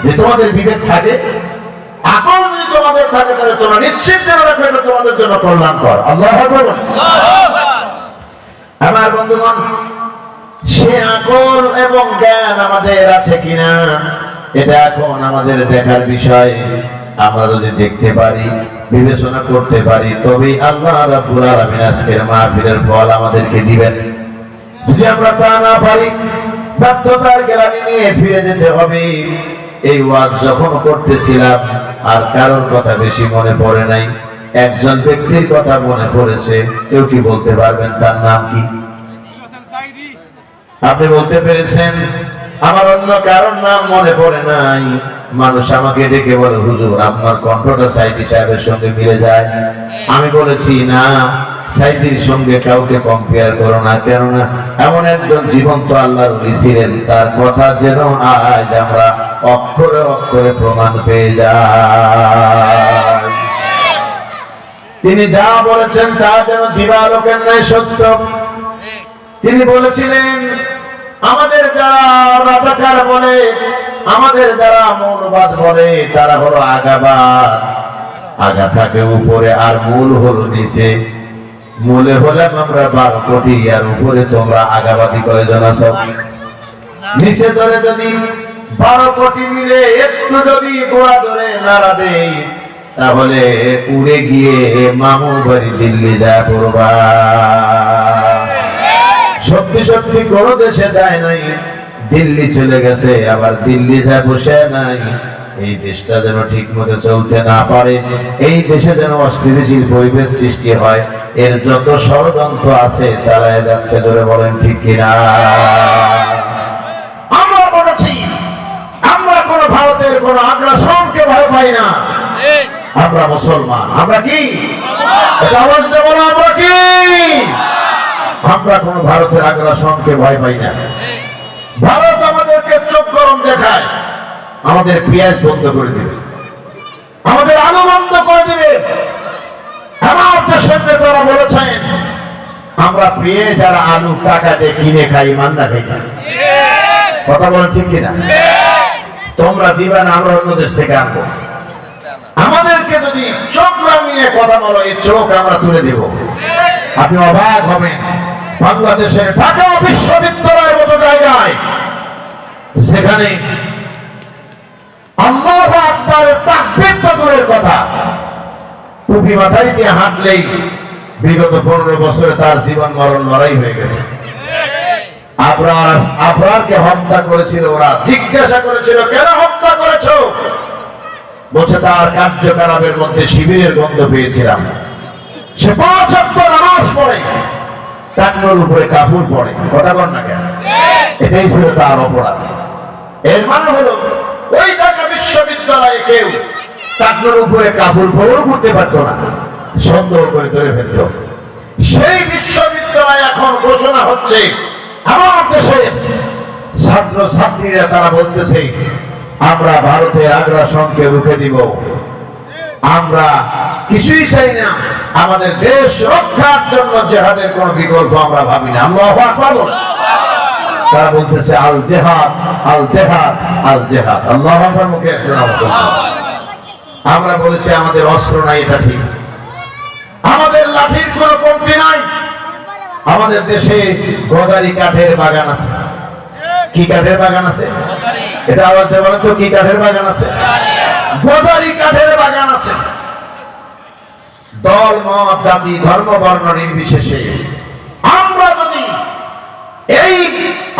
যে তোমাদের বিবেক থাকে, আকল যদি তোমাদের থাকে, তাহলে তোমরা নিশ্চিত জেনে রাখো এটা তোমাদের জন্য কল্যাণকর। আল্লাহু আকবার। আমার বন্ধুগণ, সে আকল এবং জ্ঞান আমাদের আছে কিনা এটা এখন আমাদের দেখার বিষয়। আমরা যদি দেখতে পারি, বিবেচনা করতে পারি, তবেই আল্লাহ রাব্বুল আলামিন আজকের মাহফিলের ফল আমাদেরকে দিবেন। যদি আমরা তা না পারি, ব্যর্থতার গ্লানি নিয়ে ফিরে যেতে হবে। এই ওয়াজ যখন করতেছিলাম আর কারোর কথা বেশি মনে পড়ে নাই, একজন ব্যক্তির কথা মনে পড়েছে। কেউ কি বলতে পারবেন তার নাম কি? আপনি বলতে পেরেছেন? আমার অন্য কারোর নাম মনে পড়ে নাই। মানুষ আমাকে ডেকে বলে, হুজুর আপনার কণ্ঠটা সাইদি সাহেবের সঙ্গে মিলে যায়। আমি বলেছি না, সাইদির সঙ্গে কাউকে কম্পেয়ার করো না, কেননা এমন একজন জীবন্ত আল্লাহর ওলি ছিলেন, তার কথা যেন আজ আমরা অক্ষরে অক্ষরে প্রমাণ পেয়ে যাই। তিনি যা বলেছেন তা যেন দিবালোকের ন্যায় সত্য। তিনি বলেছিলেন, আমাদের যারা রাজাকার বলে, আমাদের যারা মৌলবাদ বলে, তারা হলো আগাবাদ। আগা থাকে উপরে আর মূল হলো নিচে। মূলে হলাম আমরা 12 কোটি, আর উপরে তোমরা আগাবাদী কয়জন আছো? নিচে ধরে যদি 12 কোটি মিলে একটু যদি গোড়া ধরে নাড়া দেই, তাহলে উড়ে গিয়ে মামু বাড়ি দিল্লি যা পড়বা। সত্যি সত্যি কোন দেশে যায় নাই, দিল্লি চলে গেছে, আবার দিল্লি যা বসে নাই। এই দেশটা যেন ঠিক মতো চলতে না পারে, এই দেশে যেন অস্থিতিশীল পরিবেশ সৃষ্টি হয়, এর যত ষড়যন্ত্র আছে চালায় যাচ্ছে। ধরে বলেন ঠিক কিনা? আমরা বলেছি, আমরা কোন ভারতের কোন আগ্রাসনকে ভয় পাই না। আমরা মুসলমান। আমরা কি? আওয়াজ দেব না, আমরা কি? আমরা কোন ভারতের আগ্রাসনকে ভয় পাই না। ভারত আমাদেরকে চোখ গরম দেখায়, আমাদের পেঁয়াজ বন্ধ করে দিবে, আমাদের আলু বন্ধ করে দিবে। আমার দেশের নেতারা বলেছেন, আমরা পেঁয়াজ আর আলু টাকা দিয়ে কিনে খাই, মান্দা খাই না। কথা বলেন ঠিক কিনা? তোমরা দিবা না, আমরা অন্য দেশ থেকে আনবো। আমাদেরকে যদি চোখ রাঙিয়ে কথা বলো, এই চোখ আমরা তুলে দেব। আপনি অবাক হবেন, বাংলাদেশের ঢাকা বিশ্ববিদ্যালয়ের মতো জায়গায়, সেখানে আল্লাহু আকবারের তাকবীর দূরের কথা, টুপি মাথায় দিয়ে হাঁটলেই বিগত 15 বছরে তার জীবন মরণ লড়াই হয়ে গেছে। আবরারকে হত্যা করেছিল ওরা। জিজ্ঞাসা করেছিল, কেন হত্যা করেছো? বলছে, তার কার্যকলাপের মধ্যে শিবিরের গন্ধ পেয়েছিলাম। সে 5 ওয়াক্ত নামাজ পড়ে, টাকনোর উপরে কাপড় পড়ে। কথা বল না কেন? এটাই ছিল তার অপরাধ। এর মানে হলো, ওই ঢাকা বিশ্ববিদ্যালয়ে কেউ টাকনোর উপরে কাপড় পরেও করতে পারতো না, সন্দেহ করে ধরে ফেলত। সেই বিশ্ববিদ্যালয় এখন ঘোষণা হচ্ছে, আমার দেশের ছাত্র ছাত্রীরা তারা বলতেছে, আমরা ভারতের আগ্রাসনকে রুখে দিব। আমরা কিছুই চাই না, আমাদের দেশ রক্ষার জন্য জিহাদের কোন বিকল্প আমরা ভাবি না। আল্লাহু আকবার। তারা বলতেছে, আল জিহাদ, আল জিহাদ, আল জিহাদ। আল্লাহু আকবার মুখে আসবে না। আমরা বলেছি আমাদের অস্ত্র নাই, এটা ঠিক। আমাদের লাঠির কোনো কমতি নাই। আমাদের দেশে গদারি কাঠের বাগান আছে। কি কাঠের বাগান আছে? এটা আওয়াজ দিয়ে বলেন তো, কি কাঠের বাগান আছে? গদারি কাঠের বাগান আছে। দল মত জাতি ধর্ম বর্ণ নির্বিশেষে আমরা যদি এই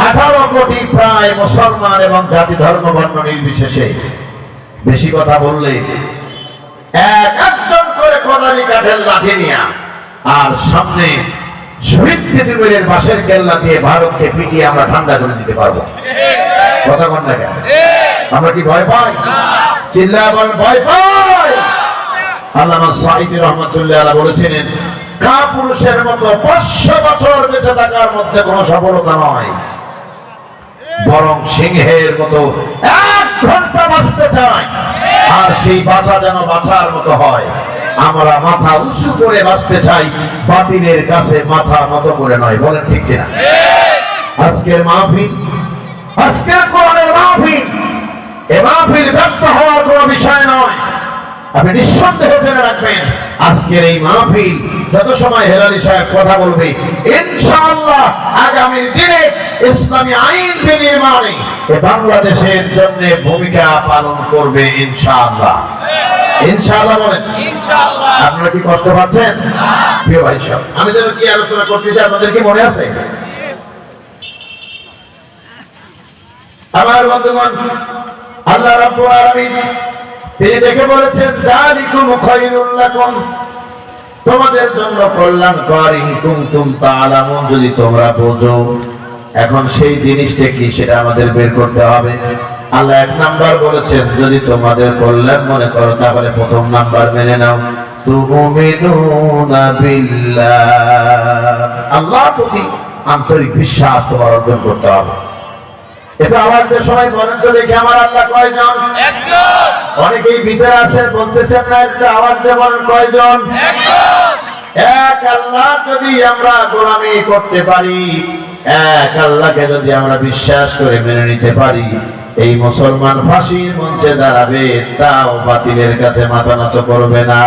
18 কোটি প্রায় মুসলমান এবং জাতি ধর্ম বর্ণ নির্বিশেষে, বেশি কথা বললে একজন করে গদারি কাঠের লাঠি নিয়ে আর সামনে শহীদ পৃথিবীর বাঁশের কেল্লা দিয়ে ভারতকে পিটিয়ে আমরা ঠান্ডা করে দিতে পারবো। কথা বল না কেন? আমরা কি ভয় পাই? চিল্লা বলেন, ভয় পাই? আল্লামা সাঈদী রহমাতুল্লাহ আলাইহি বলেছিলেন, কাপুরুষের মতো 500 বছর বেঁচে থাকার মধ্যে কোনো সফলতা নয়, বরং সিংহের মতো 1 ঘন্টা বাঁচতে চাই, আর সেই বাঁচা যেন বাঁচার মতো হয়। আমরা মাথা উঁচু করে বাঁচতে চাই, বাতিলের কাছে মাথা নত করে নয়। বলেন ঠিক কিনা? আজকের মাহফিল, আজকের কোরআনের মাহফিল, এ মাহফিল ব্যর্থ হওয়ার কোনো বিষয় নয়। আপনি নিঃসন্দেহে জেনে রাখবেন, আজকের এই মাহফিল যত সময় হেলালি সাহেব কথা বলবে, ইনশাআল্লাহ আগামী দিনে ইসলামী আইন বিনির্মাণে বাংলাদেশের জন্য ভূমিকা পালন করবে ইনশাআল্লাহ। ইনশাআল্লাহ বলেন। ইনশাআল্লাহ। আপনারা কি কষ্ট পাচ্ছেন? প্রিয় ভাই সব, আমি যেন কি আলোচনা করতেছি আপনাদের কি মনে আছে? আমার বন্ধুগণ, আল্লাহ রাব্বুল আলামিন তিনি দেখে বলেছেন, যালিকুম খায়রুল লাকুম, তোমাদের জন্য কল্যাণকর, ইন কুনতুম তাআলামুন, যদি তোমরা বোঝো। এখন সেই জিনিসটা কি সেটা আমাদের বের করতে হবে। আল্লাহ এক নাম্বার বলেছেন, যদি তোমাদের কল্যাণ মনে করো তাহলে প্রথম নাম্বার মেনে নাও, তুমিনুনা বিল্লাহ, আল্লাহর প্রতি আন্তরিক বিশ্বাস তোমার অর্জন করতে হবে। এটা আমাদের সবাই বলেন তো দেখি, আমার আল্লাহ কয়জন? একজন। অনেকেই ভিতরে আছে বলতেছেন না, একটা আওয়াজ দিয়ে বলেন কয়জন? একজন। এক আল্লাহ যদি আমরা গোলামি করতে পারি, এক আল্লাহকে যদি আমরা বিশ্বাস করে মেনে নিতে পারি, এই মুসলমান ফাঁসির মঞ্চে দাঁড়াবে, তাও বাতিলের কাছে মাথা নত করবে না।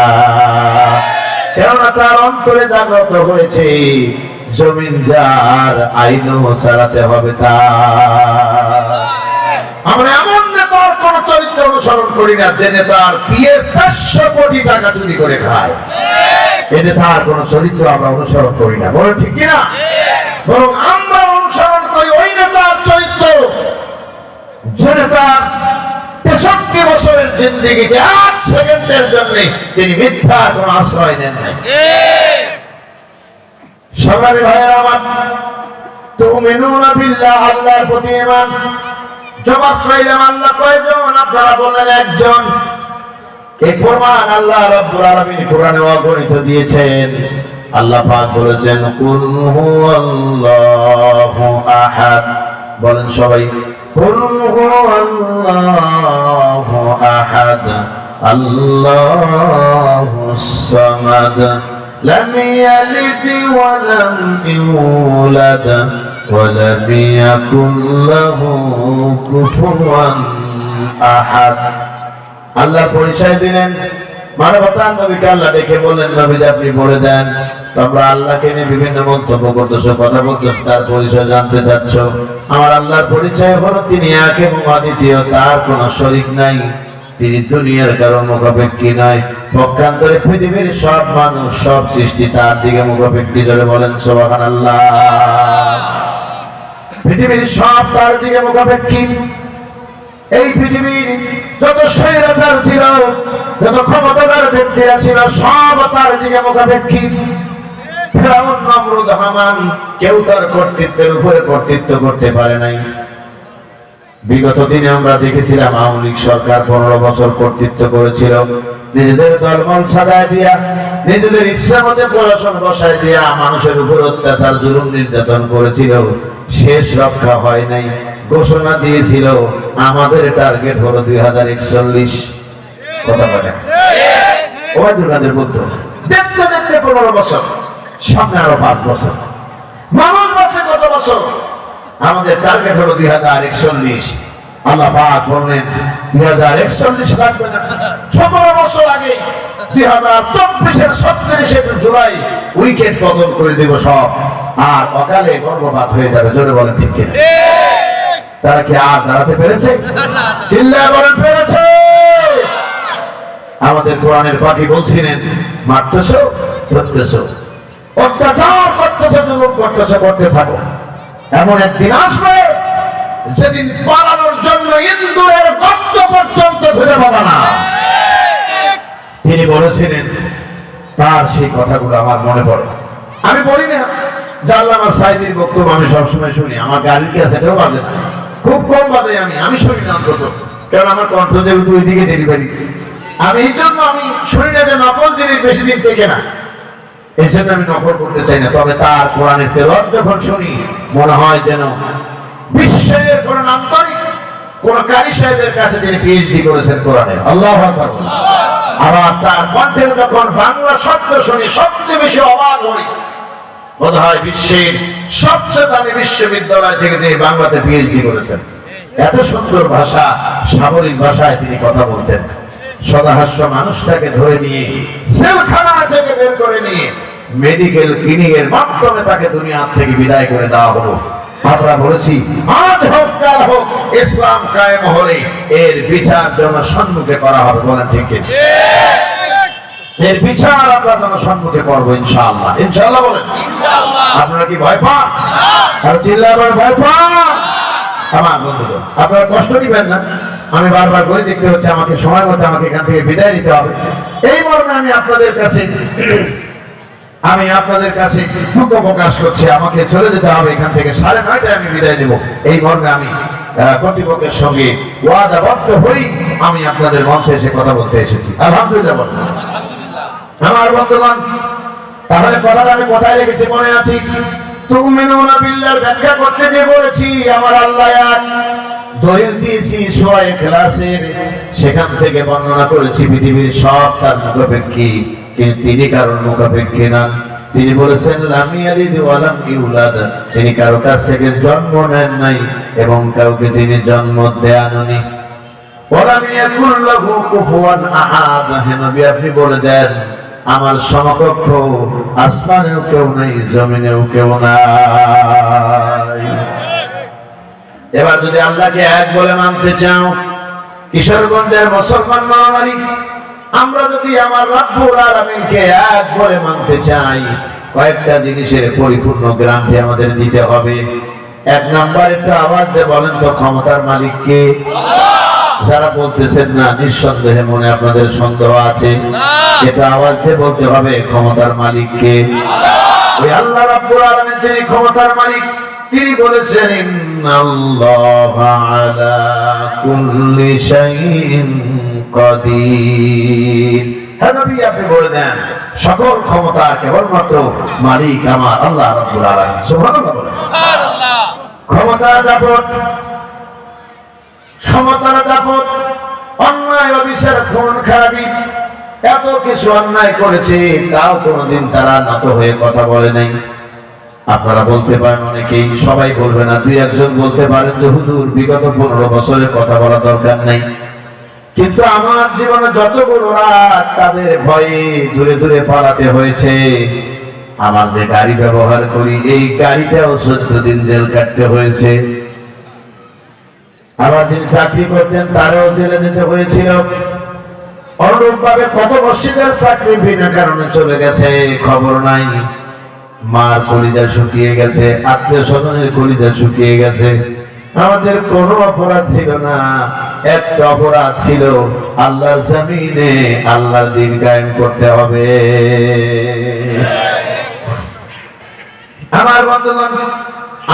কেননা তার অন্তরে জাগ্রত হয়েছে, জমিন যার আইনও চালাতে হবে তার। আমরা এমন নেতার কোন চরিত্র অনুসরণ করি না যে নেতার পিএ 400 কোটি টাকা চুরি করে খায়। এ নেতার কোন চরিত্র আমরা অনুসরণ করি না, বলো ঠিক কিনা? বরং আমরা অনুসরণ করি ওই নেতার চরিত্র যে নেতার 63 বছরের জিন্দেগিতে 8 সেকেন্ডের জন্য তিনি মিথ্যা কোন আশ্রয় নেন নাই। সংগ্রামী ভাইয়েরা আমার, তুমিনুনা বিল্লাহ, আল্লাহর প্রতি ঈমান। জবাব চাইলাম আল্লাহ কয়জন? আপনারা বললেন একজন। এই প্রমাণ আল্লাহ রাব্বুল আলামিন কোরআনে অগণিত দিয়েছেন। আল্লাহ পাক বলেছেন, কুল হুয়াল্লাহু আহাদ, বলেন সবাই, কুল হুয়াল্লাহু আহাদ, আল্লাহুস সামাদ, لم يلد ولم يولد ولم يكن له كفوا أحد। আল্লাহ পরিচয় দিলেন, মানবতার নবীকে আল্লাহ ডেকে বললেন, নবী আপনি বলে দেন, তোমরা আল্লাহকে নিয়ে বিভিন্ন মন্তব্য করতেছো, কথা বলতেছো, তার পরিচয় জানতে চাচ্ছ। আমার আল্লাহর পরিচয় হলো তিনি এক এবং অদ্বিতীয়, তার কোনো শরীক নাই, তিনি দুনিয়ার কারো মুখাপেক্ষী নয়। পক্ষান্তরে পৃথিবীর সব মানুষ, সব সৃষ্টি তার দিকে মুখাপেক্ষী। জোরে বলেন সুবহানাল্লাহ। পৃথিবীর সব তার দিকে মুখাপেক্ষী। এই পৃথিবীর যত স্বৈরাচার ছিল, যত ক্ষমতাধর ব্যক্তিরা ছিল, সব তার দিকে মুখাপেক্ষী। ফিরআউন, নমরুদ, হামান, কেউ তার কর্তৃত্বের উপরে কর্তৃত্ব করতে পারে নাই। বিগত দিনে আমরা দেখেছিলাম আওয়ামী লীগ সরকার 15 বছর কর্তৃত্ব করেছিল, নিজেদের দলমল সাজায় দিয়া, নিজেদের ইচ্ছা মতে প্রশাসন বসায় দিয়া মানুষের উপর অত্যাচার, জুলুম, নির্যাতন করেছিল। শেষ রক্ষা হয় নাই। ঘোষণা দিয়েছিল আমাদের টার্গেট হলো 2041। কথা বলে ওয়াদুকাদের বলতো, দেখতে দেখতে 15 বছর, সামনে আরো 5 বছর, মানুষ বাঁচে কত বছর? আমাদের টার্গেট হলো 2041। আল্লাহ পাক বললেন 2041 লাগবে না। 17 বছর আগে 2024-এর 37 জুলাই উইকেট পতন করে দেব সব, আর অকালে গর্ভপাত হয়ে যাবে। জোরে বলেন ঠিক কিনা? তারা কি আর দাঁড়াতে পেরেছে? চিল্লায় বলেন পেরেছে? আমাদের কোরআনের পাখি বলছিলেন, মারতেছো, ধরতেছো, অত্যাচার করতেছো, জুলুম করতেছো, করতে থাকো। এমন একদিন আসবে যেদিন পালানোর জন্য ইন্দুরের গর্ত পর্যন্ত খুঁজে পাবা না। তিনি বলেছিলেন, তার সেই কথাগুলো আমার মনে পড়ে। আমি বলি না যে আল্লামা সাঈদীর বক্তব্য আমি সবসময় শুনি, আমার গাড়ির ক্যাসেটেও বাজে না, খুব কম বাজে, আমি শুনি না অন্তত, কারণ আমার কণ্ঠ যেহেতু ওইদিকে ডেলিভারি। আমি এই জন্য আমি শুনি না যে নকল জিনিস বেশি দিন থেকে না, এই জন্য আমি নকল করতে চাই না। তবে তার কোরআনের তেলাওয়াত যখন শুনি মনে হয় যেন বিশ্বের কোন নামতারিক কোন কারি সাহেবের কাছে তিনি পিএইচডি করেছেন কোরআনে। আল্লাহু আকবার। আবার তার কণ্ঠের যখন বাংলা শব্দ শুনি সবচেয়ে বেশি অবাক হই। বোধ হয় বিশ্বের সবচেয়ে দামি বিশ্ববিদ্যালয় থেকে তিনি বাংলাতে পিএইচডি করেছেন। এত সুন্দর ভাষা, সামরিক ভাষায় তিনি কথা বলতেন। সদাহাস্য মানুষটাকে ধরে নিয়ে জেলখানা থেকে বের করে নিয়ে মেডিকেল ক্লিনিক এর মাধ্যমে তাকে দুনিয়া থেকে বিদায় করে দেওয়া হলো। আমরা বলেছি আজ হোক কাল হোক ইসলাম কায়েম হলে এর বিচার জনসম্মুখে করা হবে। বলেন ঠিক কি? এর বিচার আমরা জনসম্মুখে করবো ইনশাআল্লাহ। ইনশাআল্লাহ বলেন। আপনারা কি ভয় পান? আর চিল্লাবার ভয় পান? আমার বন্ধুগণ, আপনারা কষ্ট দিবেন না। আমি বারবার করে দেখতে হচ্ছে, আমাকে সময় মতো আমাকে এখান থেকে বিদায় নিতে হবে। এই মর্মে আমি আপনাদের কাছে দুঃখ প্রকাশ করছি। আমাকে চলে যেতে হবে এখান থেকে, 9:30টায় আমি বিদায় নেব। এই মর্মে আমি কর্তৃপক্ষের সঙ্গে ওয়াদাবদ্ধ হই আমি আপনাদের মঞ্চে এসে কথা বলতে এসেছি। আলহামদুলিল্লাহ বলেন। আমার বন্ধুগণ, তাহলে কথাটা আমি কোথায় রেখেছি মনে আছে? তুমিনুনা বিল্লাহর ব্যাখ্যা করতে গিয়ে বলেছি আমার আল্লাহ এক, দলিল দিয়েছি সূরা ইখলাসের, সেখান থেকে বর্ণনা করেছি পৃথিবীর সব তার মুখাপেক্ষী, কিন্তু তিনি কারোর মুখাপেক্ষী না। তিনি বলেছেন লাম ইয়ালিদ ওয়া লাম ইউলাদ, তিনি কারো কাছ থেকে জন্ম নেন নাই এবং কাউকে তিনি জন্ম দেননি। ওয়া লাম ইয়াকুল লাহু কুফুয়ান আহাদ, হে নবী আপনি বলে দেন আমার সমকক্ষ আসমানেও কেউ নাই, জমিনেও কেউ নাই। এবার যদি আল্লাহকে এক বলে মানতে চাও, কিশোরগঞ্জের মুসলমান মারামারি, আমরা যদি আমার রব্বুল আলামিনকে এক বলে মানতে চাই, কয়েকটা জিনিসের পরিপূর্ণ গ্যারান্টি আমাদের দিতে হবে। এক নাম্বার, একটু আওয়াজ দিয়ে বলেন তো ক্ষমতার মালিক কে? যারা বলতেছেন না, নিঃসন্দেহে মনে আপনাদের সন্দেহ আছে, এটা আওয়াজ দিয়ে বলতে হবে ক্ষমতার মালিক কে? ওই আল্লাহ রাব্বুল আলামিন, তিনি ক্ষমতার মালিক। তিনি বলেছেন ইন্নাল্লাহা আলা কুল্লি শাইইন কাদির। হ্যাঁ নবী আপনি বলে দেন সকল ক্ষমতা কেবলমাত্র মালিক আমার আল্লাহ রাব্বুল আলামিন। সুবহানাল্লাহ। সুবহানাল্লাহ। ক্ষমতার দাপট, সমতার দাপট, অন্যায় অবিচার খুন খারাপি, এত কিছু অন্যায় করেছে, তাও কোনোদিন তারা নত হয়ে কথা বলে নাই। আপনারা বলতে পারেন অনেকেই, সবাই বলবে না, দুই একজন বলতে পারেন যে হুজুর বিগত 15 বছরের কথা বলা দরকার নাই। কিন্তু আমার জীবনে যতগুলো রাত তাদের ভয়ে দূরে দূরে পালাতে হয়েছে। আমার যে গাড়ি ব্যবহার করি, এই গাড়িটাও 14 দিন জেল কাটতে হয়েছে। আবার যিনি চাকরি করতেন তারও জেলে যেতে হয়েছিল। অনুরূপ ভাবে কত মসজিদের চাকরি বিনা কারণে চলে গেছে, খবর নাই। মার কলিজা শুকিয়ে গেছে, আত্মীয় স্বজনের কলিজা শুকিয়ে গেছে। আমাদের কোনো অপরাধ ছিল না, একটা অপরাধ ছিল, আল্লাহর জমিনে আল্লাহর দ্বীন কায়েম করতে হবে। আমার বন্ধুগণ,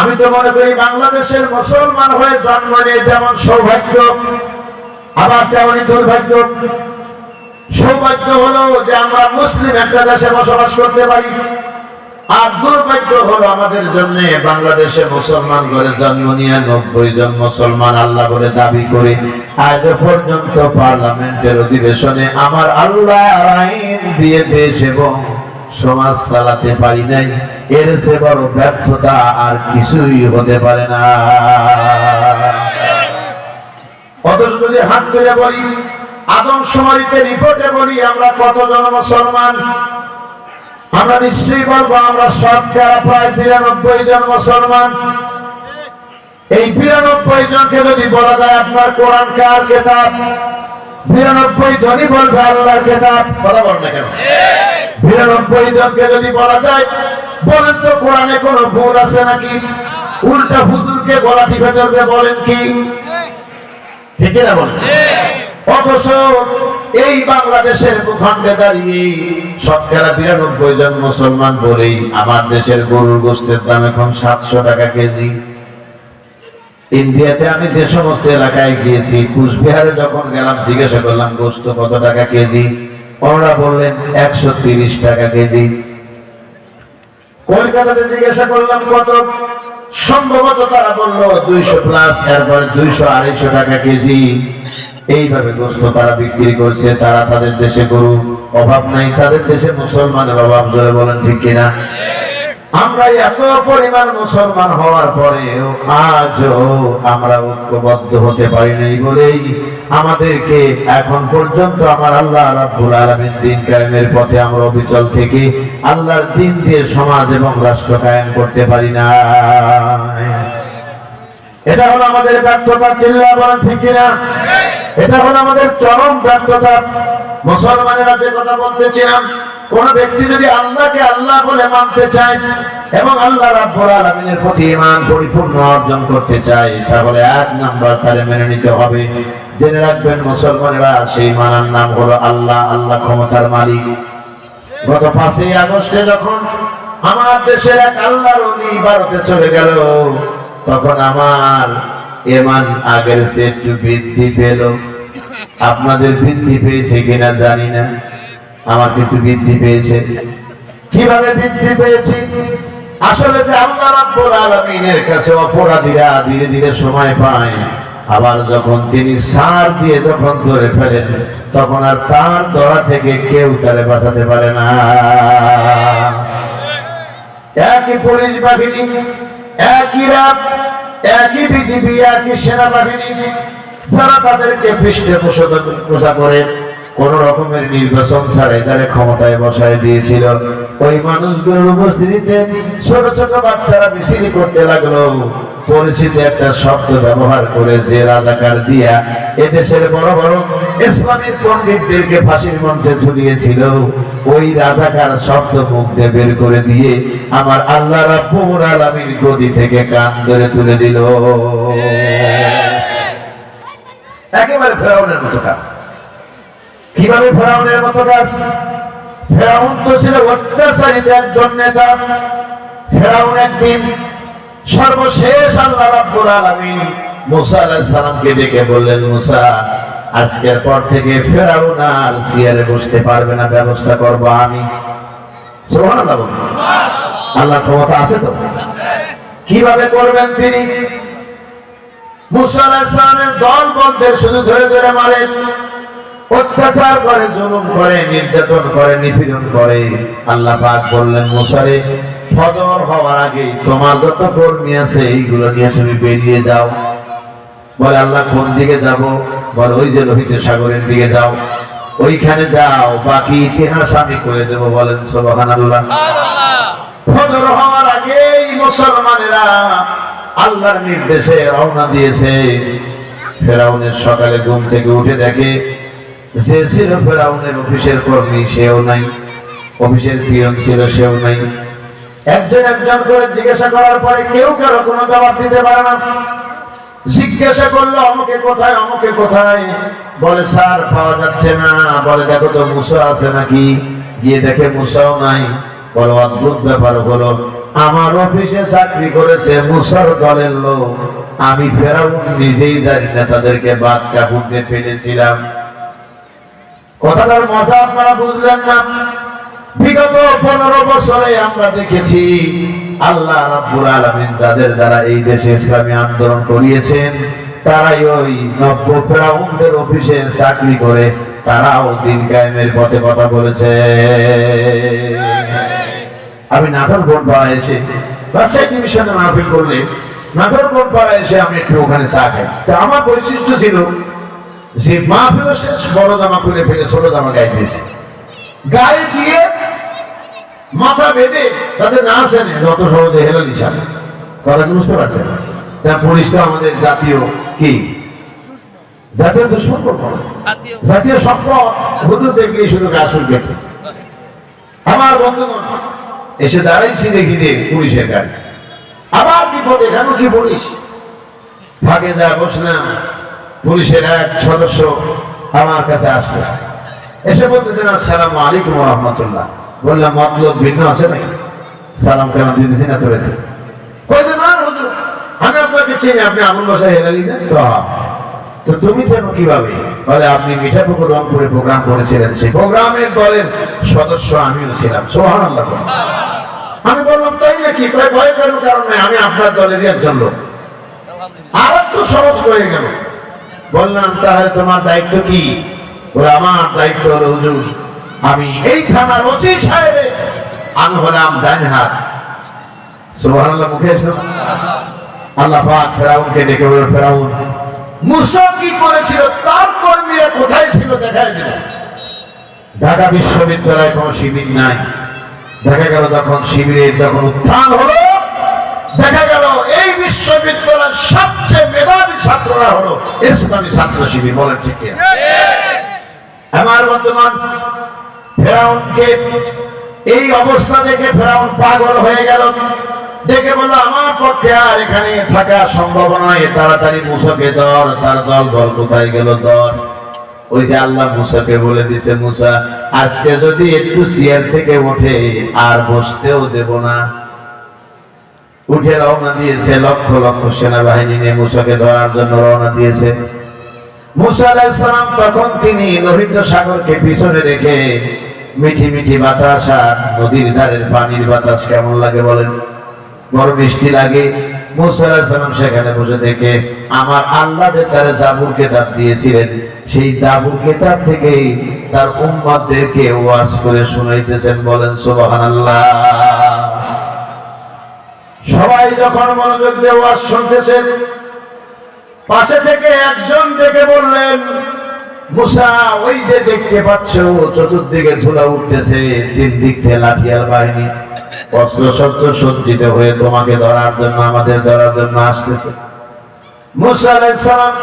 আমি তো মনে করি বাংলাদেশের মুসলমান হয়ে জন্ম নিয়ে যেমন সৌভাগ্য, আবার তেমনই দুর্ভাগ্য। সৌভাগ্য হলো যে আমরা মুসলিম একটা দেশে বসবাস করতে পারি, আর দুর্ভাগ্য হলো আমাদের জন্য বাংলাদেশে মুসলমান ঘরে জন্ম নিয়ে 90 জন মুসলমান আল্লাহ বলে দাবি করে আজ পর্যন্ত পার্লামেন্টের অধিবেশনে আমার আল্লাহ আইন দিয়ে দেশ এবং সমাজ চালাতে পারি নাই। এর চেয়ে বড় ব্যর্থতা আর কিছুই হতে পারে না। অথচ যদি হাত ধরে বলি, আদমশুমারিতে রিপোর্টে বলি আমরা কতজন মুসলমান, আমরা নিশ্চয়ই বলবো আমরা শতকরা প্রায় 92 জন মুসলমান। এই 92 জনকে যদি বলা যায় আপনার কোরআন কার কিতাব, 92 জনই বলবে আল্লাহর কিতাব। কথা বলেন না কেন? 92 জনকে যদি বলা যায় বলেন তো কোরআনে কোনো ভুল আছে নাকি? উল্টা হুজুরকে গলা টিপে ধরবে বলেন কি? ঠিক না বলেন? অথচ এই বাংলাদেশের ভূখণ্ডে দাঁড়িয়ে শতকরা 92 জন মুসলমান বলেই আমার দেশের গরুর গোশতের দাম এখন 700 টাকা কেজি। ইন্ডিয়াতে আমি যে সমস্ত এলাকায় গিয়েছি, কুচবিহারে যখন গেলাম জিজ্ঞাসা করলাম গোশত কত টাকা কেজি, ওরা বললেন 130 টাকা কেজি। কলকাতাতে জিজ্ঞাসা করলাম কত, সম্ভবত তারা বললো 200 প্লাস, এরপরে 200-250 টাকা কেজি। এইভাবে গোশত তারা বিক্রি করছে। তারা তাদের দেশে গরু অভাব নাই, তাদের দেশে মুসলমানের অভাব, ধরে বলেন ঠিক কিনা? আমরা এত পরিমাণ মুসলমান হওয়ার পরেও আজও আমরা ঐক্যবদ্ধ হতে পারি নাই বলেই আমাদেরকে এখন পর্যন্ত আমার আল্লাহ রাব্বুল আলামিন দ্বীন কায়েমের পথে আমরা অবিচল থেকে আল্লাহর দ্বীন দিয়ে সমাজ এবং রাষ্ট্র কায়েম করতে পারি না। এটা হলো আমাদের ব্যর্থতা, চিল্লা বলেন ঠিক কিনা? এটা হলো আমাদের চরম ব্যর্থতা। মুসলমানেরা যে কথা বলতেছিলাম, কোন ব্যক্তি যদি আল্লাহকে আল্লাহ বলে মানতে চায় এবং আল্লাহ রাব্বুল আলামিনের প্রতি ঈমান পরিপূর্ণ অর্জন করতে চায়, তাহলে এক নাম্বার তারে মেনে নিতে হবে। জেনে রাখবেন মুসলমানেরা, সেই মানার নাম হলো আল্লাহ। আল্লাহ ক্ষমতার মালিক। গত 5ই আগস্টে যখন আমার দেশের এক আল্লাহর ওলি ভারতে চলে গেল, তখন আমার ঈমান আগের চেয়ে একটু বৃদ্ধি পেল। আপনাদের বৃদ্ধি পেয়েছে কিনা জানি না, আমার কিন্তু বৃদ্ধি পেয়েছে। কিভাবে বৃদ্ধি পেয়েছি? আসলে যে আল্লাহ রাব্বুল আলামিনের কাছে অপরাধীরা ধীরে ধীরে সময় পায়, আবার যখন তিনি ছাড় দিয়ে যখন ধরে ফেলেন, তখন আর তার ধরা থেকে কেউ তারে বাঁচাতে পারে না। একই পুলিশ বাহিনী, একই রাত, একই বিজিবি, একই সেনাবাহিনী, যারা তাদেরকে পৃষ্ঠপোষকতা করে কোন রকমের নির্বাচন ছাড়াই তারা ক্ষমতায় বসায় দিয়েছিল। ওই মানুষগুলোর উপস্থিতিতে ছোট ছোট বাচ্চারা মিছিল করতে লাগলো। পরিচিত একটা শব্দ ব্যবহার করে যে রাজাকার দিয়া এদেশের বড় বড় ইসলামিক পণ্ডিতদেরকে ফাঁসির মঞ্চে ঝুলিয়েছিল, ওই রাজাকার শব্দ মুখ দিয়ে বের করে দিয়ে আমার আল্লাহ রাব্বুল আলামিন গদি থেকে কান ধরে তুলে দিল। একেবারে ফেরাউনের মতো কাজ। কিভাবে ফেরাউনের মতো কাজ? ফেরাউন তো ছিল অত্যাচারিত একজন নেতা। ফেরাউন একদিন সর্বশেষ আল্লাহ রাব্বুল আলামিন মুসা আলাইহিস সালামকে ডেকে বললেন, মুসা, আজকের পর থেকে ফেরাউন আর চেয়ারে বসতে পারবে না, ব্যবস্থা করব আমি। সুবহানাল্লাহ বলুন। আল্লাহ ক্ষমতা আছে তো? কিভাবে করবেন তিনি? মুসা আলাইহিস সালামের দল বলদের শুধু ধরে ধরে মারেন, অত্যাচার করে, জুলুম করে, নির্যাতন করে, নিপীড়ন করে। আল্লাহ পাক বললেন, মুসা রে, ফজর হওয়ার আগে তোমার যত কর্মী আছে এইগুলো নিয়ে তুমি বেরিয়ে যাও। বলে, আল্লাহ কোন দিকে যাব? বলে, ওই যে লোহিত সাগরের দিকে যাও, ওইখানে যাও, বাকি ইতিহাস আমি করে দেবো। বলেন সুবহানাল্লাহ। ফজর হওয়ার আগেই মুসলমানেরা আল্লাহর নির্দেশে রওনা দিয়েছে। ফেরাউনের সকালে ঘুম থেকে উঠে দেখে যে ছিল ফেরাউনের অফিসের কর্মী সেও নাই, অফিসের পিয়ন ছিল সেও নাই। একজন একজন করে জিজ্ঞাসা করার পরে কেউ কারো কোনো জবাব দিতে পারে না। জিজ্ঞাসা করলো, অমুকে কোথায়, অমুকে কোথায়? বলে, স্যার পাওয়া যাচ্ছে না। বলে, দেখো তো মুসা আছে নাকি? গিয়ে দেখে মুসাও নাই। বলো, অদ্ভুত ব্যাপার হলো, আমার অফিসে চাকরি করেছে মুসার দলের লোক, আমি ফেরাউন নিজেই জানি না তাদেরকে বাদ কাপড় দিয়ে ফেলেছিলাম। কথাটার মজা আপনারা বুঝলেন না? বিগত 15 বছরে আমরা দেখেছি আল্লাহ রাব্বুল আলামিন যাদের দ্বারা এই দেশে ইসলামী আন্দোলন করিয়েছেন, তারাই ওই নব্য ফেরাউনদের অফিসে চাকরি করে তারাও দ্বীন কায়েমের পথে কথা বলেছে। আমি নাটোর কোট পাড়ায় এসে রাজশাহী ডিভিশনে মাহফিল করলে নাটোর কোট পাড়ায় এসে আমি একটু ওখানে চা খাই। তা আমার বৈশিষ্ট্য ছিল যে মাহফিল শেষ বড় জামা খুলে ফেলে ছোট জামা গায়ে দিয়েছে, গায়ে দিয়ে মাথা বেঁধে যাতে না আসেন যত সহজে হেলাল হিসাবে। কথা বুঝতে পারছেন? তা পুলিশ তো আমাদের জাতীয় কি জাতীয় দুশ্মন করবো, জাতীয় সম্পদ হুজুর দেখলেই শুধু গা শুনবে। আমার বন্ধুগণ এসে দাঁড়াইছি দেখি যে পুলিশের গাড়ি, আবার বিপদে কেন কি পুলিশ ভাগে যা বসলাম। পুলিশের এক সদস্য আমার কাছে আসলো, এসে বলতেছেন, আসসালামু আলাইকুম ওয়া রাহমাতুল্লাহ। বললাম, মতলব ভিন্ন আছে নাকি? সালাম কেন দিতেছি না তোরে? কইছে, না হুজুর, আমি আপনাকে চিনি, আপনি আবুল বাসায় হেলালি না তো তুমি চেনো কিভাবে? বলে, আপনি মিঠাপুকুর রংপুরে প্রোগ্রাম করেছিলেন, সেই প্রোগ্রামের দলের সদস্য আমিও ছিলাম। সুবহানাল্লাহ। আমি বললাম, তাই নাকি? ভয় করার কারণ নাই, আমি আপনার দলেরই একজন লোক। আর একটু সহজ হয়ে গেল। বললাম, তাহলে তোমার দায়িত্ব কি? বলে, আমার দায়িত্ব হলো হুজুর, আমি এই থানার ওসি সাহেবের, আমি হলাম ডান হাত, সুবহানাল্লাহ মুখে এসো। আল্লাহ পাক ফেরাউনকে ডেকে বলল, ফেরাউন মুসা কি করেছিল, তার কর্মীরা কোথায় ছিল দেখায় দিল। ঢাকা বিশ্ববিদ্যালয়ে কোনো শিবির নাই। দেখা গেল তখন শিবিরের যখন উত্থান হলো, দেখা গেল এই বিশ্ববিদ্যালয়ের সবচেয়ে মেধাবী ছাত্ররা হলো ইসলামী ছাত্র শিবির। বলেন ঠিক কিনা? আমার বর্তমান ফেরাউনকে এই অবস্থা দেখে ফেরাউন পাগল হয়ে গেল। দেখে বলল, আমার পক্ষে আর এখানে থাকা সম্ভব নয়, তাড়াতাড়ি মুসাকে ধর। তার দল কোথায় গেল? দল ওই যে আল্লাহ মুসাকে বলে দিছে, মুসা আজকে যদি একটু চেয়ার থেকে ওঠে আর বসতেও দেব না। উঠে রওনা দিয়েছে, লক্ষ লক্ষ সেনাবাহিনী নিয়ে মুসাকে ধরার জন্য রওনা দিয়েছে। মুসা আলাইহিস সালাম তখন তিনি লোহিত সাগরকে পিছনে রেখে মিঠি মিঠি বাতাস আর নদীর ধারের পানির বাতাস কেমন লাগে বলেন? বড় মিষ্টি লাগে। মুসা আলাইহিস সালাম সেখানে বসে থেকে আমার আল্লাহ যে তার জাবুর কিতাব দিয়েছিলেন, সেই জাবুর কিতাব থেকে তার উম্মতদেরকে ওয়াজ করে শুনাইতেছেন। বলেন সুবহানাল্লাহ। সবাই যখন মনোযোগ দিয়ে ওয়াজ শুনতেছেন, পাশে থেকে একজন ডেকে বললেন, মুসা ওই যে দেখতে পাচ্ছ চতুর্দিকে ধুলা উঠতেছে, তিন দিক থেকে লাঠিয়াল বাহিনী অস্ত্র শস্ত্র সজ্জিত হয়ে তোমাকে ধরার জন্য, আমাদের ধরার জন্য আসতেছে। মুসা আলাইহিস সালাম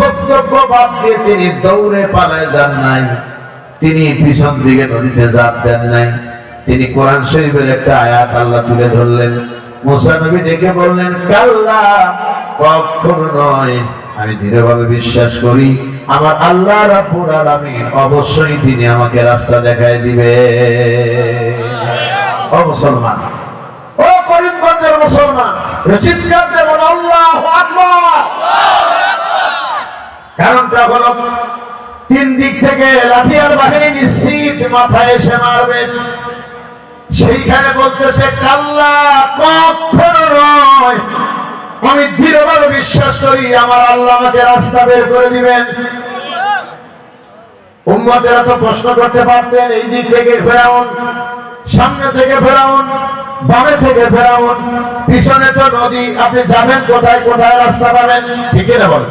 বক্তব্য বাদ দিয়ে তিনি দৌড়ে পালায় যান নাই, তিনি পিছন দিকে নদীতে ঝাঁপ দেন নাই। তিনি কোরআন শরীফের একটা আয়াত আল্লাহ তুলে ধরলেন। মুসা নবী ডেকে বললেন, কাল্লা, কখনো নয়, আমি দৃঢ়ভাবে বিশ্বাস করি আমার আল্লাহ রাব্বুল আলামিন অবশ্যই তিনি আমাকে রাস্তা দেখায় দিবে। ও মুসলমান, ও করিমগঞ্জের মুসলমান, চিৎকার দিয়ে বলো আল্লাহু আকবার। কারণটা হলো তিন দিক থেকে লাঠিয়াল বাহিনী নিশ্চিত মাথায় এসে মারবে। সেইখানে বলতেছে, কাল্লা, কখনো নয়, আমি দৃঢ়ভাবে বিশ্বাস করি আমার আল্লাহ আমাকে রাস্তা বের করে দিবেন। উম্মতেরা তো প্রশ্ন করতে পারতেন, এই দিক থেকে ফেরাউন, সামনে থেকে ফেরাউন, বামে থেকে ফেরাউন, পিছনে তো নদী, আপনি যাবেন কোথায়? কোথায় রাস্তা পাবেন? ঠিক না বলেন?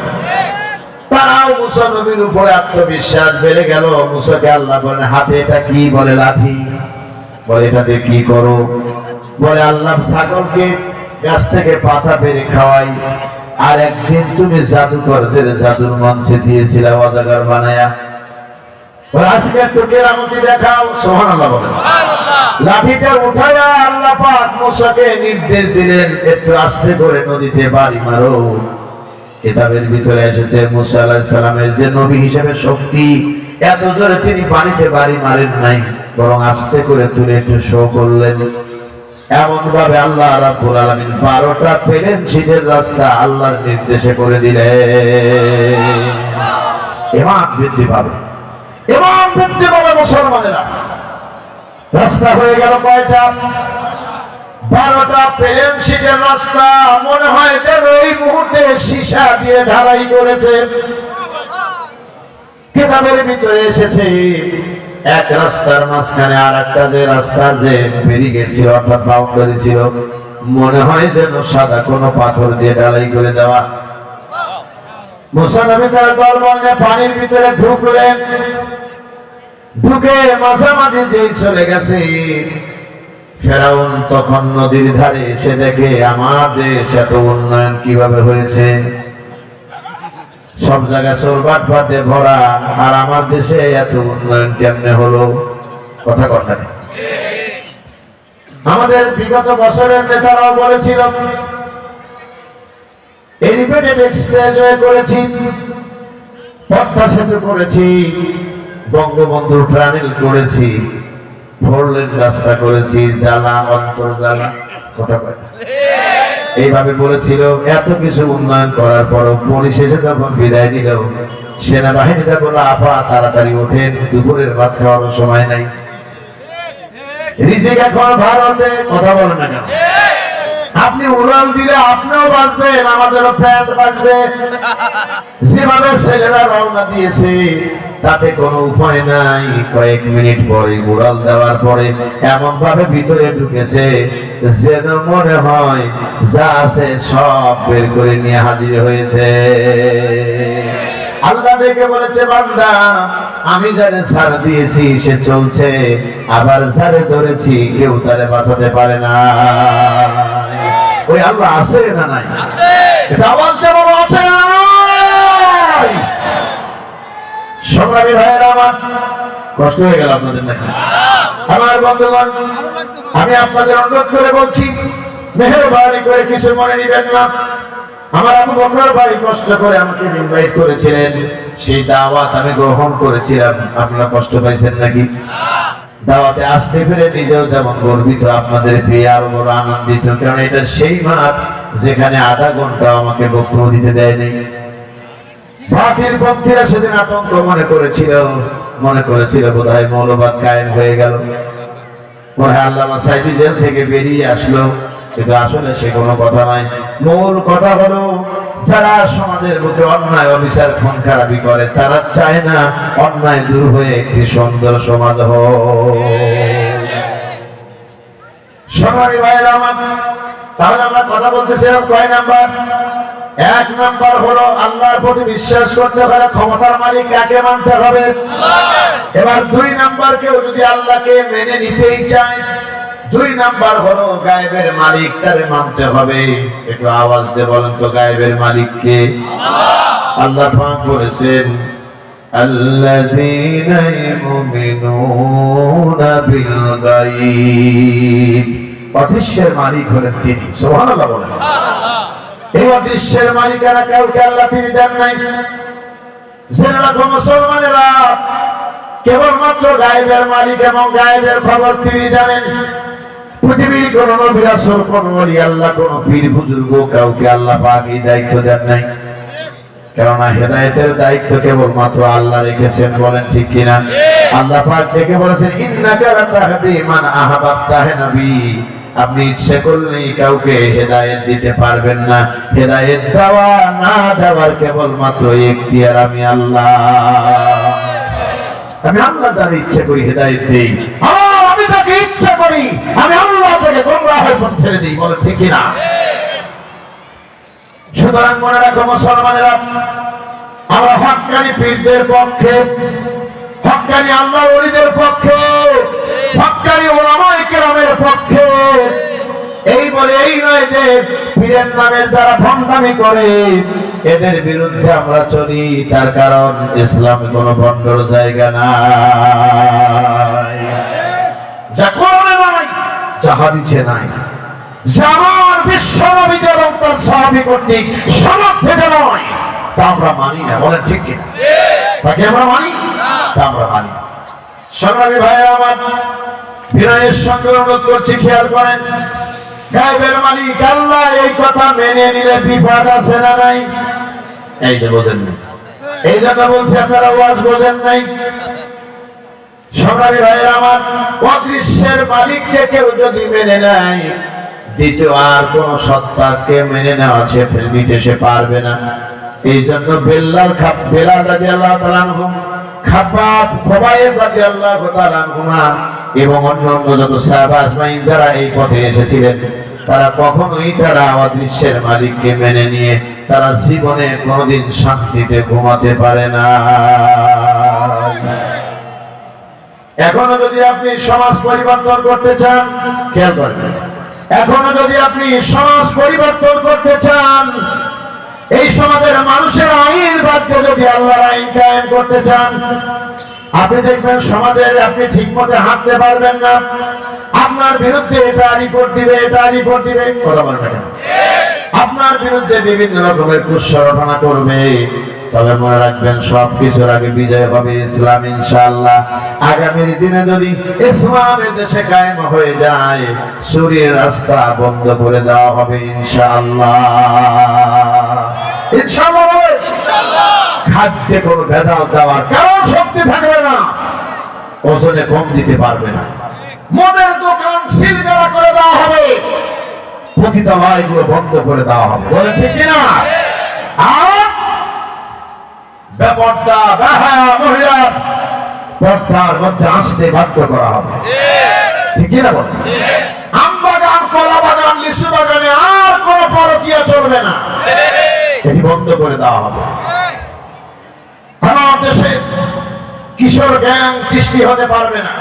তারাও মুসা নবীর উপরে আত্মবিশ্বাস বেড়ে গেল। মুসাকে আল্লাহ বলেন, হাতে এটা কি? বলে লাঠি। বলে এটা দিয়ে কি করো? বলে আল্লাহ ছাগলকে গাছ থেকে পাতা পেরে খাওয়াই, আর একদিন তুমি জাদুকরদের জাদুর মঞ্চে দিয়েছিলে অজাগার বানায়া, আজকে একটু কেরামতি দেখাও। সুবহানাল্লাহ বলেন। লাঠিটা উঠায়া আল্লাহ পাক মুসাকে নির্দেশ দিলেন, একটু আস্তে করে নদীতে বাড়ি মারো। কিতাবের ভিতরে এসেছে মুসা আলাইহিস সালামের যে নবী হিসেবে শক্তি, এত জোরে তিনি পানিতে বাড়ি মারেন নাই, বরং আস্তে করে তুলে একটু শো করলেন। এমন ভাবে আল্লাহ রাব্বুল আলামিন 12টা প্লেন শীতের রাস্তা আল্লাহর নির্দেশে করে দিলেন। ঈমান বৃদ্ধি পাবে, ঈমান বৃদ্ধি পাবে মুসলমানেরা। রাস্তা হয়ে গেল কয়টা? 12টা প্লেন শীতের রাস্তা। মনে হয় যেন এই মুহূর্তে সীসা দিয়ে ঢালাই করেছে। কিতাবের ভিতরে এসেছে এক রাস্তার মাঝখানে আর একটা যে রাস্তার যে ব্যারিকেড ছিল, অর্থাৎ বাউন্ডারি ছিল, মনে হয় যেন সাদা কোনো পাথর দিয়ে ঢালাই করে দেওয়া। মুসা নবী তার দলবল নিয়ে পানির ভিতরে ঢুকলেন। ঢুকে মাঝামাঝি যেই চলে গেছে, ফেরাউন তখন নদীর ধারে এসে দেখে আমার দেশ এত উন্নয়ন কিভাবে হয়েছে, সব জায়গায় চোরবাট ফাটে ভরা, আর আমার দেশে এত উন্নয়ন কেমনে হলো? কথা কথা আমাদের বিগত বছরের নেতারাও বলেছিল, এলিভেটেড এক্সপ্রেসওয়ে করেছি, পদ্মা সেতু করেছি, বঙ্গবন্ধু টানেল করেছি, 4 লেন রাস্তা করেছি, জ্বালা অন্তর্জ্বালা। কথা কয় এইভাবে বলেছিল। এত কিছু উন্নয়ন করার পরও পরিশেষে যখন বিদায় দিল, সেনাবাহিনীরা বলল, আপা তাড়াতাড়ি ওঠেন, দুপুরের ভাত খাওয়ার সময় নাই, রিজিক এখন ভারতে। কথা বলেন না কেন? আপনি উড়াল দিলে আপনিও বাঁচবেন, আমাদেরও প্যান্ট বাঁচবে। যেভাবে ছেলেরা রওনা দিয়েছে তাতে কোনো উপায় নাই। কয়েক মিনিট পরে উড়াল দেওয়ার পরে এমন ভাবে ভিতরে ঢুকেছে, যেন মনে হয় যা আছে সব বের করে নিয়ে হাজির হয়েছে। আল্লাহ ডেকে বলেছে, বান্দা আমি যারে ছাড় দিয়েছি সে চলছে, আবার যারে ধরেছি কেউ তারে বাঁচাতে পারে না। ওই আল্লাহ আছে না নাই? এটা আওয়াজ দিয়ে বলো, আছে না নাই? সংগ্রামী ভাইয়েরা আমার, কষ্ট হয়ে গেল আপনাদের নাকি? আমার বন্ধুগণ, আমি আপনাদের অনুরোধ করে বলছি, মেহেরবানি করে কিছু মনে নিবেন না। আমার আবু বকর ভাই কষ্ট করে আমাকে ইনভাইট করেছিলেন, সেই দাওয়াত আমি গ্রহণ করেছিলাম। আপনারা কষ্ট পাইছেন নাকি? দাওয়াতে আসতে পেরে নিজেও যেমন গর্বিত, আপনাদের পেয়ে আরো বড় আনন্দিত, কারণ এটা সেই মাঠ যেখানে আধা ঘন্টা আমাকে বক্তব্য দিতে দেয়নি। বাতিল পক্ষীরা সেদিন আতঙ্ক মনে করেছিল বোধহয় মৌলবাদ কায়েম হয়ে গেল, মনে হয় আল্লামা সাঈদী জেল থেকে বেরিয়ে আসলো, কিন্তু আসলে সে কোনো কথা নয়। মূল কথা হলো, যারা সমাজের বুকে অন্যায় অবিচার খুন খারাপি করে তারা চায় না অন্যায় দূর হয়ে একটি সুন্দর সমাজ হোক। সংগ্রামী ভাইয়েরা আমার, তাহলে আমরা কথা বলতেছিলাম কয় নাম্বার? 1 নাম্বার হলো আল্লাহর প্রতি বিশ্বাস করতে হবে, ক্ষমতার মালিক কাকে মানতে হবে। এবার 2 নাম্বার, কেউ যদি আল্লাহকে মেনে নিতেই চায়, 2 নাম্বার হলো গায়েবের মালিক তারে মানতে হবে। একটু আওয়াজ দিয়ে বলেন তো, গায়েবের মালিক কে? আল্লাহ পাক বলেছেন, আল্লাযীনা ইউমিনুনা বিল গায়ব। অদৃশ্যের মালিক হলেন তিনি। সুবহানাল্লাহ বলেন। এই অদৃশ্যের মালিকানা কাউকে আল্লাহ তিনি দেন নাই। জেনে রাখো মুসলমানেরা, কেবলমাত্র গায়েবের মালিক এবং গায়েবের খবর তিনি জানেন। পৃথিবীর কোন নবী রাসূল, কোন ওলি আল্লাহ, কোন পীর বুজুর্গ কাউকে আল্লাহ পাক এই দায়িত্ব দেন নাই। কেননা হেদায়েতের দায়িত্ব কেবলমাত্র আল্লাহ রেখেছেন। বলেন ঠিক কিনা? আল্লাহ পাক ডেকে বলেছেন, ইন্নাকা লাতাহদি মান আহবাবতা। হে নবী, আপনি ইচ্ছে করলেই কাউকে হেদায়েত দিতে পারবেন না। হেদায়েত দেওয়া না দেওয়ার কেবলমাত্র ইখতিয়ার আমি আল্লাহ। আমি আল্লাহ যাকে ইচ্ছে করি হেদায়েত দেই, আমি তাকে ইচ্ছা করি আমি আল্লাহ তাকে গোমরাহের পথে ছেড়ে দিই। বলে ঠিক কিনা? সুতরাং মনে রাখো মুসলমানেরা, আমরা হক্কানি পীরদের পক্ষে, হক্কানি আল্লাহ ওলিদের পক্ষে, হক্কানি উলামায়ে কেরামের পক্ষে। এই বলে এই নয় যে পীরের নামের যারা ভণ্ডামি করে এদের বিরুদ্ধে আমরা চলি, তার কারণ ইসলামে কোনো ভণ্ডর জায়গা নাই। যা কোরআনে নাই, যা হাদিসে নাই, যা আমার বিশ্বনবী এবং তার সাহাবী কর্তৃক সমর্থিত নয়, তা আমরা মানি না। বলেন ঠিক কিনা? তাকে আমরা মানি, তা আমরা মানি। সংগ্রামী ভাইয়েরা আমার, বিনয়ের সঙ্গে অনুরোধ করছি, খেয়াল করেন, গায়েবের মালিক আল্লাহ, এই কথা মেনে নিলে বিপদ আছে না নাই? এই যে বোঝেন নাই, এই জন্য বলছি আপনারা ওয়াজ বোঝেন নাই। সংগ্রামী ভাইয়েরা আমার, অদৃশ্যের মালিককে কেউ যদি মেনে নেয়, দ্বিতীয় আর কোন সত্তাকে মেনে নেওয়া দিতে সে পারবে না। এই জন্য বেলাল রাদিয়াল্লাহু তাআলা আনহু, খাব্বাব, খুবাইব রাদিয়াল্লাহু তাআলা আনহুমা এবং অন্যান্য যত সাহাবা আজমাইন যারা এই পথে এসেছিলেন, তারা কখনোই তারা অদৃশ্যের মালিককে মেনে নিয়ে তারা জীবনে কোনোদিন শান্তিতে ঘুমাতে পারে না। এখনো যদি আপনি সমাজ পরিবর্তন করতে চান, খেয়াল করবেন, এখনো যদি আপনি সমাজ পরিবর্তন করতে চান, এই সমাজের মানুষের আইন বাদ দিয়ে যদি আল্লাহর আইন কায়েম করতে চান, আপনি দেখবেন সমাজের আপনি ঠিক মতো হাঁটতে পারবেন না। আপনার বিরুদ্ধে এটা রিপোর্ট দিবে, এটা রিপোর্ট দিবে, কথা বলবেন না। আপনার বিরুদ্ধে বিভিন্ন রকমের কুৎসরটনা করবে। তবে মনে রাখবেন, সবকিছুর আগে বিজয় হবে ইসলাম ইনশাআল্লাহ। আগামীর দিনে যদি ইসলামের দেশে কায়েম হয়ে যায়, চুরির রাস্তা বন্ধ করে দেওয়া হবে ইনশাআল্লাহ। ইনশাআল্লাহ, ইনশাআল্লাহ। খাদ্যে কোনো ভেজাল দেওয়ার কারণ শক্তি থাকবে না, ওজনে কম দিতে পারবে না। মদের দোকান সিল করে দেওয়া হবে, পতিতালয়গুলো বন্ধ করে দেওয়া হবে। বলে ঠিক কিনা? আর বেপর্দা বেহায়া মহিলা পর্দার মধ্যে আসতে বাধ্য করা হবে। ঠিক কিনা বল? আমবাগান কলা পরকীয়া চলবে না, এটি বন্ধ করে দেওয়া হবে। আমার দেশে কিশোর গ্যাং সৃষ্টি হতে পারবে না,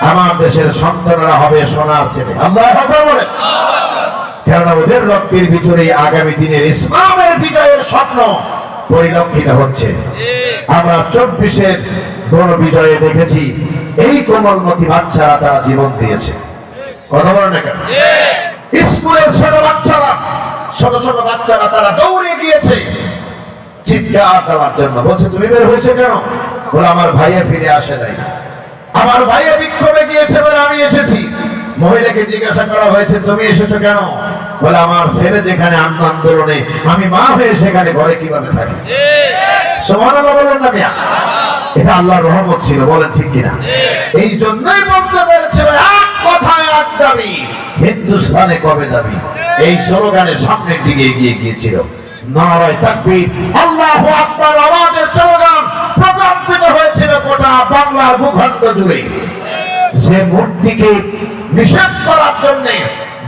আমার দেশের সন্তানরা হবে সোনার ছেলে। আল্লাহু আকবার বলেন। কেননা ওদের রক্তের ভিতরে আগামী দিনের ইসলামের বিজয়ের স্বপ্ন পরিলক্ষিত হচ্ছে। আমরা 24-এর বড় বিজয়ে দেখেছি এই কোমলমতি বাচ্চারা তারা জীবন দিয়েছে। কথা বলেন না কেন? স্কুলের ছোট বাচ্চারা তারা দৌড়ে গিয়েছে চিৎকার দেওয়ার জন্য। বলছে তুমি বের হয়েছে কেন? বলে আমার ভাইয়া ফিরে আসে নাই, আমার ভাইয়া বিক্ষোভে গিয়েছে বলে আমি এসেছি। মহিলাকে জিজ্ঞাসা করা হয়েছে তুমি এসেছো কেন? বলে আমার ছেলে যেখানে আন্দোলনে, আমি মা হয়ে সেখানে ঘরে কিভাবে থাকি। সুবহানাল্লাহ বলেন না মিয়া? এটা আল্লাহর রহমত ছিল, বলেন ঠিক কিনা? এই জন্যই বলতে পেরেছিল এক কথায় এক দাবি, হিন্দুস্তানে কবে যাবি, এই স্লোগানের সামনের দিকে এগিয়ে গিয়েছিল। নারায়ে তাকবীর, আল্লাহু আকবার আওয়াজের স্লোগান প্রকম্পিত হয়েছিল গোটা বাংলার ভূখণ্ড জুড়ে। যে মূর্তিকে নিষেধ করার জন্য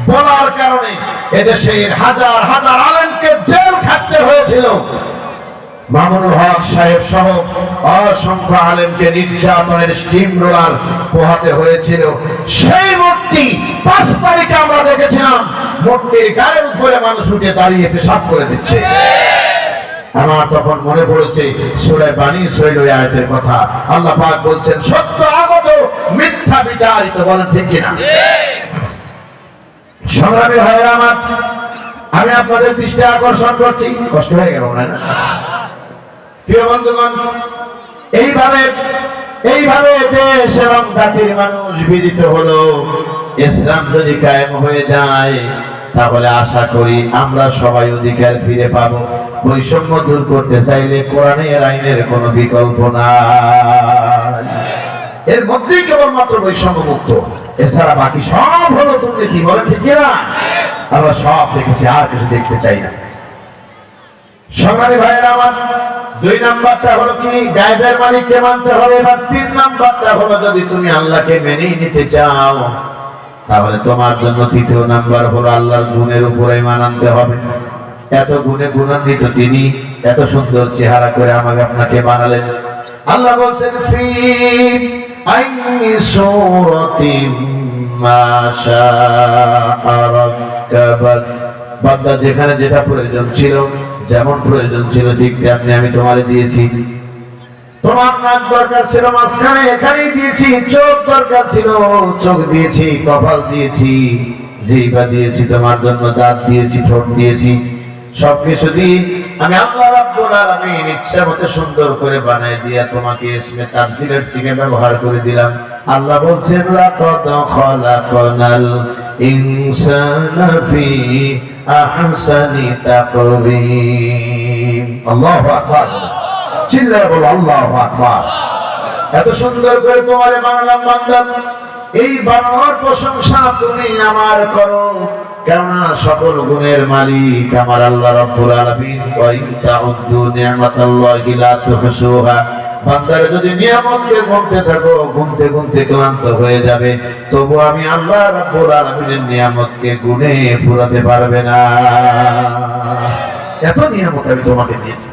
বলার কারণে এদেশের হাজার হাজার আলেমকে জেল খাটতে হয়েছিল। মামুনুল হক সাহেব সহ অসংখ্য আলেমকে নির্যাতনের স্টিম রোলার পোহাতে হয়েছিল। সেই মূর্তি 5 তারিখে আমরা দেখেছিলাম মূর্তির গায়ের উপরে মানুষ উঠে দাঁড়িয়ে পেশাব করে দিচ্ছে। আমার তখন মনে পড়েছে সূরা বানী ইসরাঈল আয়াতের কথা। আল্লাহ পাক বলছেন সত্য আগত মিথ্যা বিচারিত। বলেন ঠিক কিনা? সংগ্রামী ভাইয়েরা আমার, আমি আপনাদের দৃষ্টি আকর্ষণ করছি। কষ্ট হয়ে গেল না? প্রিয় বন্ধুগণ, এইভাবে দেশ এবং জাতির মানুষ বিজিত হলো। ইসলাম যদি কায়েম হয়ে যায় তাহলে আশা করি আমরা সবাই অধিকার ফিরে পাবো। বৈষম্য দূর করতে চাইলে কোরআনের আইনের কোনো বিকল্প নাই। এর মধ্যেই কেবলমাত্র বৈষম্য মুক্ত, এছাড়া বাকি সব হলো দুর্নীতি। বলেন ঠিক কিনা? আমরা সব দেখেছি, আর কিছু দেখতে চাই না। সংগ্রামী ভাইয়েরা আমার, 2 নাম্বারটা হলো কি? গায়েবের মালিককে মানতে হবে। এবার 3 নাম্বারটা হলো যদি তুমি আল্লাহকে মেনেই নিতে চাও তাহলে তোমার জন্য 3য় নাম্বার হলো আল্লাহর গুণের উপরে ঈমান আনতে হবে। এত গুণে গুণান্বিত তিনি, এত সুন্দর চেহারা করে আমাকে আপনাকে বানালেন। আল্লাহ বলছেন ফি আইনি সূরাতিন মা শাআ রাক্কাবাক। বান্দা যেখানে যেটা প্রয়োজন ছিল, যেমন প্রয়োজন ছিল ঠিক তেমনি আমি তোমারে দিয়েছি। তোমার নাক দরকার ছিল মাঝখানে, এখানেই দিয়েছি। চোখ দরকার ছিল, চোখ দিয়েছি। কপাল দিয়েছি, জিহ্বা দিয়েছি। তোমার জন্য দাঁত দিয়েছি, ঠোঁট দিয়েছি। সবকিছু দিয়ে আমি আল্লাহ রাব্বুল আলামিন ইচ্ছা মতো সুন্দর করে বানাই দিয়া তোমাকে ইসমে তাফসীরের সিগে ব্যবহার করে দিলাম। আল্লাহ বলছেন লাকাদ খালাকনাল ইনসানা ফি আহসানি তাকওয়িম। আল্লাহু আকবার, চিল্লায়ে বলো আল্লাহু আকবার। এত সুন্দর করে তোমারে বানালাম বান্দা, এই বানানোর প্রশংসা তুমি আমার করো, কেননা সকল গুণের মালিক আমার আল্লাহ রাব্বুল আলামিন। ওয়া ইন তাউদ্দু নি'মাতাল্লাহি লা তুহসুহা। বান্দারা যদি নিয়ামতকে গুনতে থাকো, গুনতে গুনতে ক্লান্ত হয়ে যাবে, তবু আমি আল্লাহ রাব্বুল আলামিনের নিয়ামতকে গুনে পুরাতে পারবে না। এত নিয়ামত আমি তোমাকে দিয়েছি।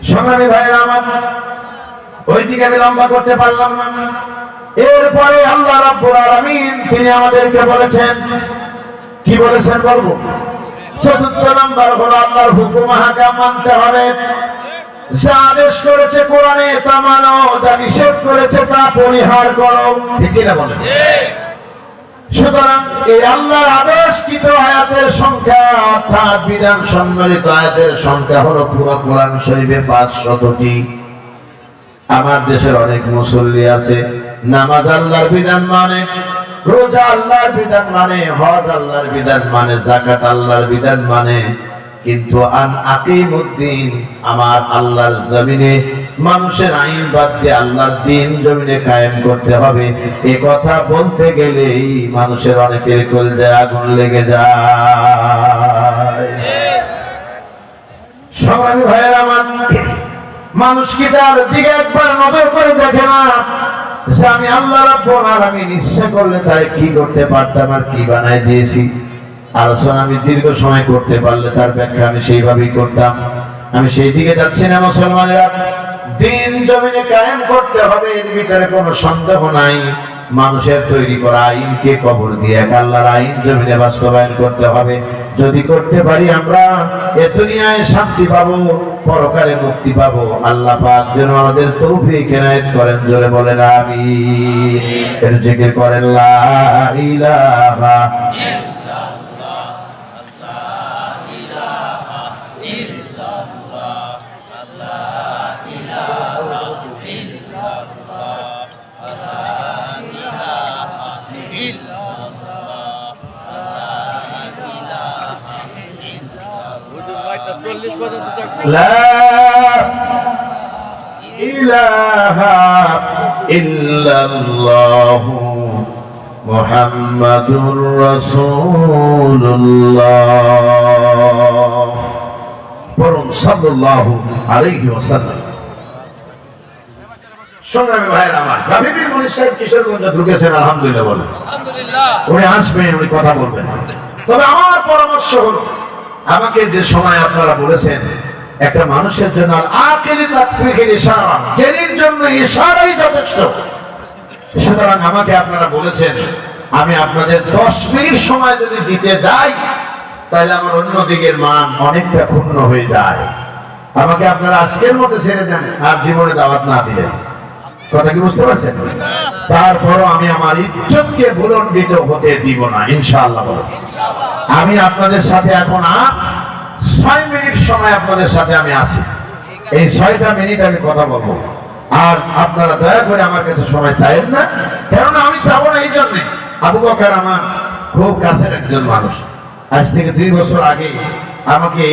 সংগ্রামী ভাইরা আমার, ওইদিকে আমি লম্বা করতে পারলাম না। এরপরে আল্লাহ রাব্বুল আলামিন তিনি আমাদেরকে বলেছেন, কি বলেছেন বলবো? 4র্থ নাম্বার হলো আল্লাহর হুকুম হাকাম মানতে হবে। যা আদেশ করেছে কোরআনে তা মানো, যা নিষেধ করেছে তা পরিহার করো। ঠিক কিনা বলেন? সুতরাং এই আল্লাহর আদেশকৃত আয়াতের সংখ্যা অর্থাৎ বিধান সম্মিলিত আয়াতের সংখ্যা হলো পুরো কোরআন শরীফে 500টি। আমার দেশের অনেক মুসল্লি আছে, নামাজ আল্লাহর বিধান মানে, রোজা আল্লাহর বিধান মানে, হজ আল্লাহর বিধান মানে, যাকাত আল্লাহর বিধান মানে, কিন্তু আন আকিমুদ্দিন, আমার আল্লাহর জমিনে মানুষের আইন বাদ দিয়ে আল্লাহর দ্বীন জমিনে কায়েম করতে হবে, এ কথা বলতে গেলেই মানুষের অনেকের কলজায় আগুন লেগে যায়। সংগ্রামী ভাইয়েরা আমার, মানুষ কি তার দিকে একবার নজর করে দেখে না যে আমি আল্লাহ রাব্বুল আলামিন ইচ্ছা করলে তাই কি করতে পারতাম আর কি বানাই দিয়েছি। আলোচনা আমি দীর্ঘ সময় করতে পারলে তার ব্যাখ্যা আমি সেইভাবেই করতাম। আমি সেই দিকে যাচ্ছি না। মুসলমানেরা, দিন জমিনে কায়েম করতে হবে, এর ভিতরে কোনো সন্দেহ নাই। মানুষের তৈরি করা আইনকে কবর দিয়ে এক আল্লাহর আইন জমিনে বাস্তবায়ন করতে হবে। যদি করতে পারি আমরা এ দুনিয়ায় শান্তি পাবো, পরকালে মুক্তি পাবো। আল্লাহ পাক যেন আমাদের তৌফিক এনায়েত করেন। জোরে বলেন আমিন। এর জিকির করেন লা ইলাহা লা ইলাহা ইল্লাল্লাহু মুহাম্মাদুর রাসূলুল্লাহ। বলুন সাল্লাল্লাহু আলাইহি ওয়াসাল্লাম। সংগ্রামী ভাইয়েরা আমার, হাবিবুল মুনির সাহেব কিশোরগঞ্জে ঢুকেছেন, আলহামদুলিল্লাহ বলেন। আলহামদুলিল্লাহ। উনি আসবেন, উনি কথা বলবেন। তবে আমার পরামর্শ হলো, আমাকে যে সময় আপনারা বলেছেন একটা মানুষের জন্য জ্ঞানীর জন্য ইশারাই যথেষ্ট, সুতরাং আমাকে আপনারা বলেছেন আমি আপনাদের 10 মিনিট সময় যদি দিতে যাই তাহলে আমার অন্য দিকের মান অনেকটা ক্ষুণ্ণ হয়ে যায়। আমাকে আপনারা আজকের মতো ছেড়ে দেন, আর জীবনে দাওয়াত না দিলেন। কথা কি বুঝতে পারছেন? তারপরও আমি আমার ইজ্জতকে ভুলণ্ডিত হতে দিব না, ইনশাআল্লাহ। আমি আপনাদের সাথে এখন 6 মিনিট সময় আপনাদের সাথে আমি আছি। এই 6টা মিনিট আমি কথা বলবো, আর আপনারা দয়া করে আমার কাছে সময় চাইেন না। কেননা আমি চাবো না এই জন্যে, আবু বকর আমার খুব কাছের একজন মানুষ। আজ থেকে 2 বছর আগে আমাকে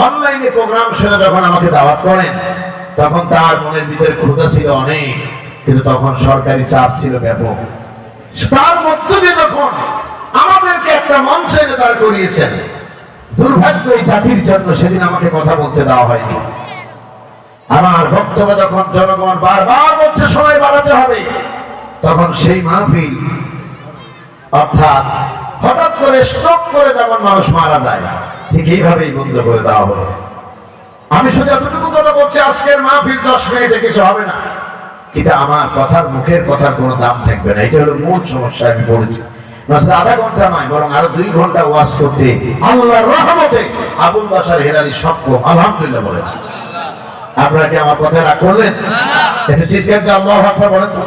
অনলাইনে প্রোগ্রাম শুনে যখন আমাকে দাওয়াত করেন, তখন তার মনের ভিতরে ক্ষুধা ছিল অনেক, কিন্তু তখন সরকারি চাপ ছিল ব্যাপক। তার মধ্য দিয়ে যখন আমাদেরকে একটা মঞ্চে দাঁড় করিয়েছেন, দুর্ভাগ্য এই জাতির জন্য সেদিন আমাকে কথা বলতে দেওয়া হয়নি। আমার বক্তব্য যখন জনগণ বারবার বলছে সময় বাড়াতে হবে, তখন সেই মাহফিল অর্থাৎ হঠাৎ করে স্ট্রোক করে যেমন মানুষ মারা যায়, ঠিক এইভাবেই বন্ধ করে দেওয়া হলো। আমি শুধু এতটুকু কথা বলছি, আজকের মাহফিল 10 মিনিটে কিছু হবে না, কিন্তু আমার কথার মুখের কথার কোনো দাম থাকবে না। এটা হলো মূল সমস্যা। আমি পড়েছি আধা ঘন্টা নয়, বরং আরো 2 ঘন্টা ওয়াজ করতে আল্লাহর রহমতে আবুল বাশার হেলালি সক্ষম, আলহামদুলিল্লাহ বলেন। আপনারা কি আমার কথা রাগ করলেন? একটু চিৎকার দিয়ে আল্লাহু আকবার বলেন তো।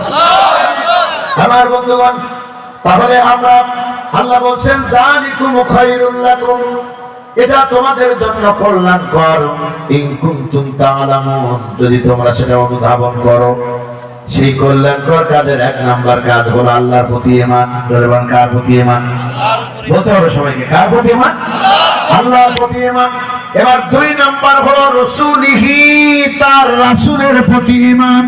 আমার বন্ধুগণ, তাহলে আমরা, আল্লাহ বলছেন যালিকুম খায়রুল লাকুম, এটা তোমাদের জন্য কল্যাণকর, ইন কুনতুম তা'লামুন, যদি তোমরা সেটা অনুধাবন করো। সেই কল্যাণকর কাজের 1 নাম্বার কাজ হলো আল্লাহর প্রতি ঈমান। কার প্রতি ঈমান? বলতে হবে সবাইকে, কার প্রতি ঈমান? আল্লাহর প্রতি ঈমান। এবার 2 নাম্বার হলো রাসূলিহি, তার রাসূলের প্রতি ঈমান।